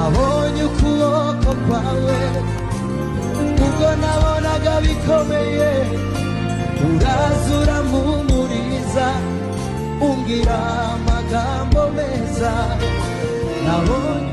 nabonye ukuboko kwawe ubwo nabonaga bikomeye, uraza urampumuriza umbwira amagambo meza. Nabonye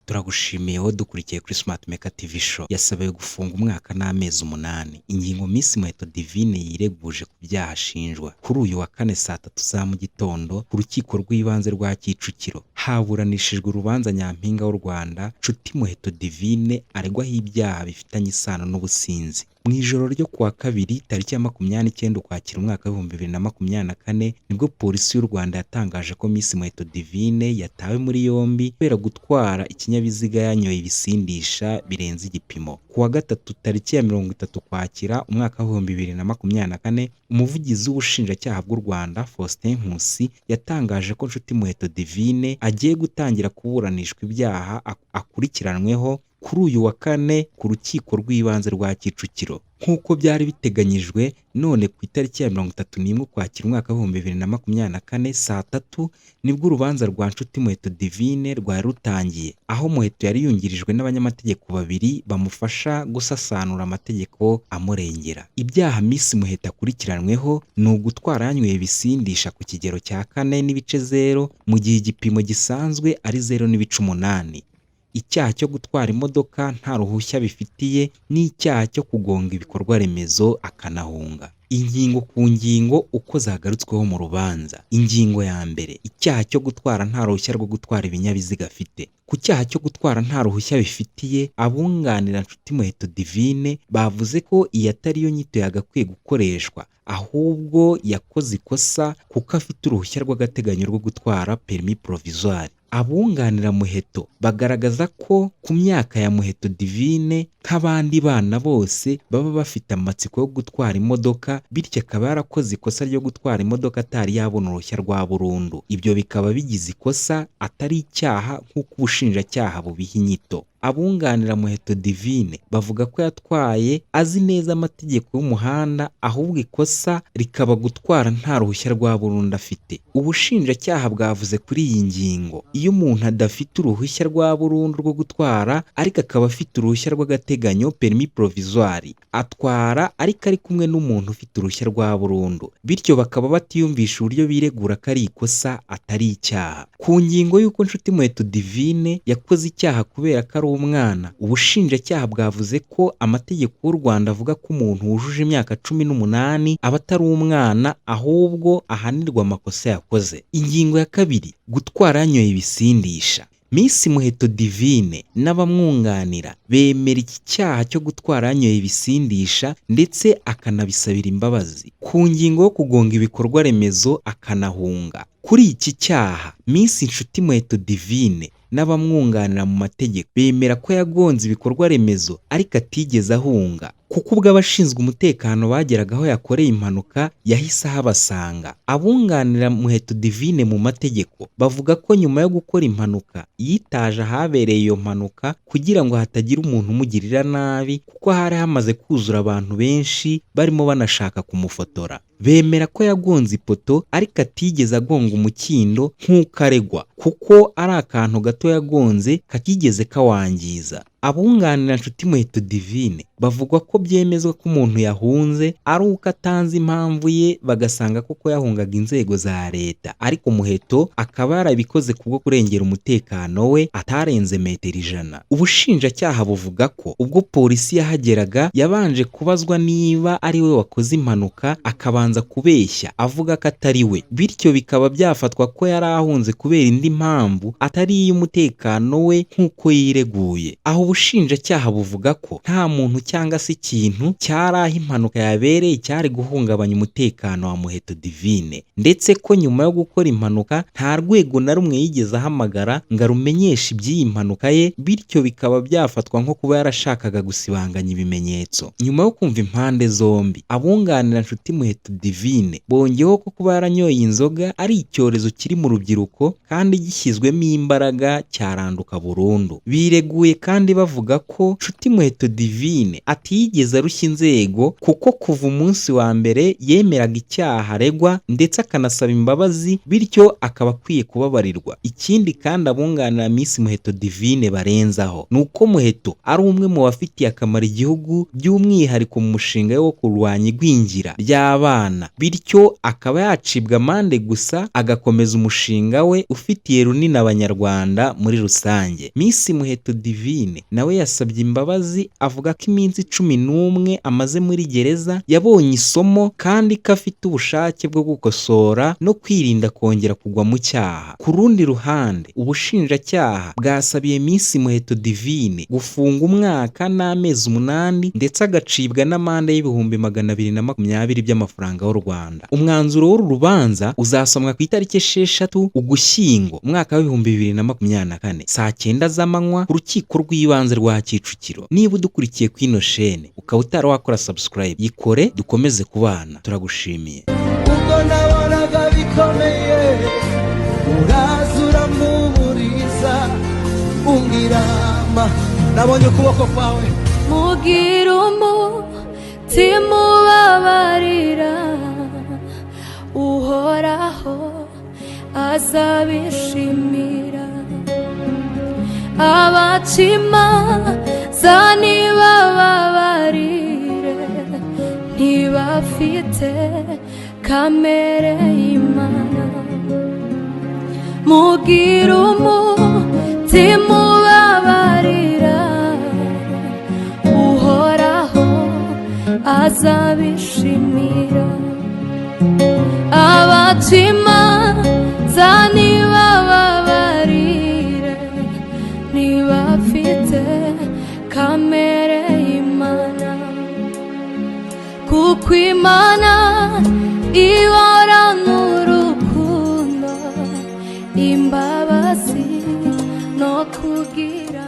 turagushimiye wowe dukurikiye kuri Smart Maker TV show. Yasabiwe gufunga umwaka n'amezi 8. Ingingo Miss Muheto Divine yireguje ku byaha ashinjwa. Kuri uyu wa kane saa 3 za mu gitondo ku rukiko rw'ibanze rwa Kicukiro haburanishijwe urubanza Nyampinga w'u Rwanda Nshuti Muheto Divine aregwaho ibyaha bifitanye isano n'ubusinzi. Mu ijoro ryo kuwa kabiri tariki ya 29 Ukwakira umwaka wa 2024 nibwo polisi y'u Rwanda yatangaje ko Miss Muheto Divine yatawe muri yombi kubera gutwara ikinyabiziga yanyoye ibisindisha birenze igipimo. Kuwa gatatu tariki ya 30 Ukwakira umwaka wa 2024 umuvugizi w'ubushinjacyaha bw'u Rwanda Faustin Nkusi yatangaje ko Nshuti Muheto Divine agiye gutangira kuburanishwa ibyaha akurikiranweho kuri uyu wa kane ku rukiko rw'ibanze rwa Kicukiro nk'uko byari biteganyijwe. None ku itariki ya 31 Ukwakira umwaka wa 2024 saa 3 nibwo urubanza rwa Nshuti Muheto Divine rwari rutangiye, aho Muheto yari yungirijwe n'abanyamategeko babiri bamufasha gusasanura amategeko amurengera. Ibyaha Miss Muheto akurikiranweho ni ugutwara yanyweye ibisindisha ku kigero cya 4.0 mu gihe igipimo gisanzwe ari 0.8, icyaha cyo gutwara imodoka nta ruhushya bifitiye n'icyaha cyo kugonga ibikorwa remezo akanahunga. Ingingo ku ngingo uko zagarutsweho mu rubanza. Ingingo ya mbere, icyaha cyo gutwara nta ruhushya rwo gutwara ibinyabiziga afite. Ku cyaha cyo gutwara nta ruhushya bifitiye, abunganira Nshuti Muheto Divine bavuze ko iyi atari yo nyito yagakwiye gukoreshwa, ahubwo yakoze ikosa kuko afite uruhushya rw'agateganyo rwo gutwara permis provisoire. Abunganira Muheto bagaragaza ko ku myaka ya Muheto Divine nk'abandi bana bose baba bafite amatsiko yo gutwara imodoka, bityo akaba yarakoze ikosa ryo gutwara imodoka atari yabona uruhushya rwa burundu. Ibyo bikaba bigize ikosa atari icyaha nk'uko ubushinjacyaha bubiha inyito. Abunganira Muheto Divine bavuga ko yatwaye azi neza amategeko y'umuhanda, ahubwo ikosa rikaba gutwara nta ruhushya rwa burundu afite. Ubushinjacyaha bwavuze kuri iyi ngingo, iyo umuntu adafite uruhushya rwa burundu rwo gutwara ariko akaba afite uruhushya rw'agateganyo permis provisoire, atwara ariko ari kumwe n'umuntu ufite uruhushya rwa burundu, bityo bakaba batiyumvisha uburyo biregura ko ari ikosa atari icyaha. Ku ngingo y'uko Nshuti Muheto Divine yakoze icyaha kubera ko ari umwana, ubushinjacyaha bwavuze ko amategeko y'u Rwanda avuga ko umuntu wujuje imyaka 18 aba atari umwana, ahubwo ahanirwa amakosa yakoze. Ingingo ya kabiri, gutwara yanyoye ibisindisha. Miss Muheto Divine n'abamwunganira bemera iki cyaha cyo gutwara yanyoye ibisindisha ndetse akanabisabira imbabazi. Ku ngingo yo kugonga ibikorwa remezo akanahunga, kuri iki cyaha Miss Nshuti Muheto Divine n'abamwunganira mu mategeko bemera ko yagonze ibikorwa remezo ariko atigeze ahunga, kuko ubwo abashinzwe umutekano bageraga aho yakoreye impanuka yahise ahabasanga. Abunganira Muheto Divine mu mategeko bavuga ko nyuma yo gukora impanuka yitaje ahabereye iyo mpanuka kugira ngo hatagira umuntu umugirira nabi, kuko hari hamaze kuzura abantu benshi barimo banashaka kumufotora. Bemera ko yagonze ipoto ariko atigeze agonga umukindo nk'uko aregwa, kuko ari akantu gato yagonze kakigeze kawangiza. Abunganira Nshuti Muheto Divine bavuga ko byemezwa ko umuntu yahunze ari uko atanze impamvu ye, bagasanga koko yahungaga inzego za leta, ariko Muheto akaba yarabikoze kubwo kurengera umutekano we atarenze metero 100. Ubushinjacyaha buvuga ko ubwo polisi yahageraga yabanje kubazwa niba ari we wakoze impanuka, akabanza kubeshya avuga ko atari we, bityo bikaba byafatwa ko yari ahunze kubera indi mpamvu atari iy'umutekano we nk'uko yireguye. Aho ubushinjacyaha buvuga ko nta muntu cyangwa se ikintu cyari aho impanuka yabereye cyari guhungabanya umutekano wa Muheto Divine, ndetse ko nyuma yo gukora impanuka nta rwego na rumwe yigeze ahamagara ngo arumenyeshe iby'iyi mpanuka ye, bityo bikaba byafatwa nko kuba yarashakaga gusibanganya ibimenyetso. Nyuma yo kumva impande zombi, abunganira Nshuti Muheto Divine bongeyeho ko kuba yaranyoye inzoga ari icyorezo kiri mu rubyiruko kandi gishyizwemo imbaraga cyaranduka burundu. Bireguye kandi bavuga ko Nshuti Muheto Divine atiyigeze arushya inzego kuko kuva umunsi wa mbere yemeraga icyaha aregwa ndetse akanasaba imbabazi, bityo akaba akwiye kubabarirwa. Ikindi kandi abunganira Miss Muheto Divine barenzaho ni uko Muheto ari umwe mu bafitiye akamaro igihugu, by'umwihariko mu mushinga wo kurwanya igwingira ry'abana, bityo akaba yacibwa amande gusa agakomeza umushinga we ufitiye runini abanyarwanda muri rusange. Miss Muheto Divine nawe yasabye imbabazi, avuga ko iminsi 11 amaze muri gereza yabonye isomo kandi ko afite ubushake bwo gukosora no kwirinda kongera kugwa mu cyaha. Ku rundi ruhande, ubushinjacyaha bwasabiye Miss Muheto Divine gufunga umwaka n'amezi 8 ndetse agacibwa n'amande y'ibihumbi 220 by'amafaranga y'u Rwanda. Umwanzuro w'uru rubanza uzasomwa ku itariki 6 Ugushyingo umwaka wa 2024 saa 9 z'amanywa ku rukiko rw'ibanze rwa Kicukiro. Niba udukurikiye ku ino shene ukaba utarakora subscribe, yikore dukomeze kubana, turagushimiye. ubwo nabonaga bikomeye urazura mumuriza ungirama nabonye ukuboko kwawe mugira umutima ubabarira uhoraho azabishimira abacimanza nibababarire ntibafite kamere y'Imana mugira umutima ubabarira uhoraho azabishimira abacimanza nibababarire ntibafite kamere y'Imana kuko Imana ihorana urukundo imbabazi no kugira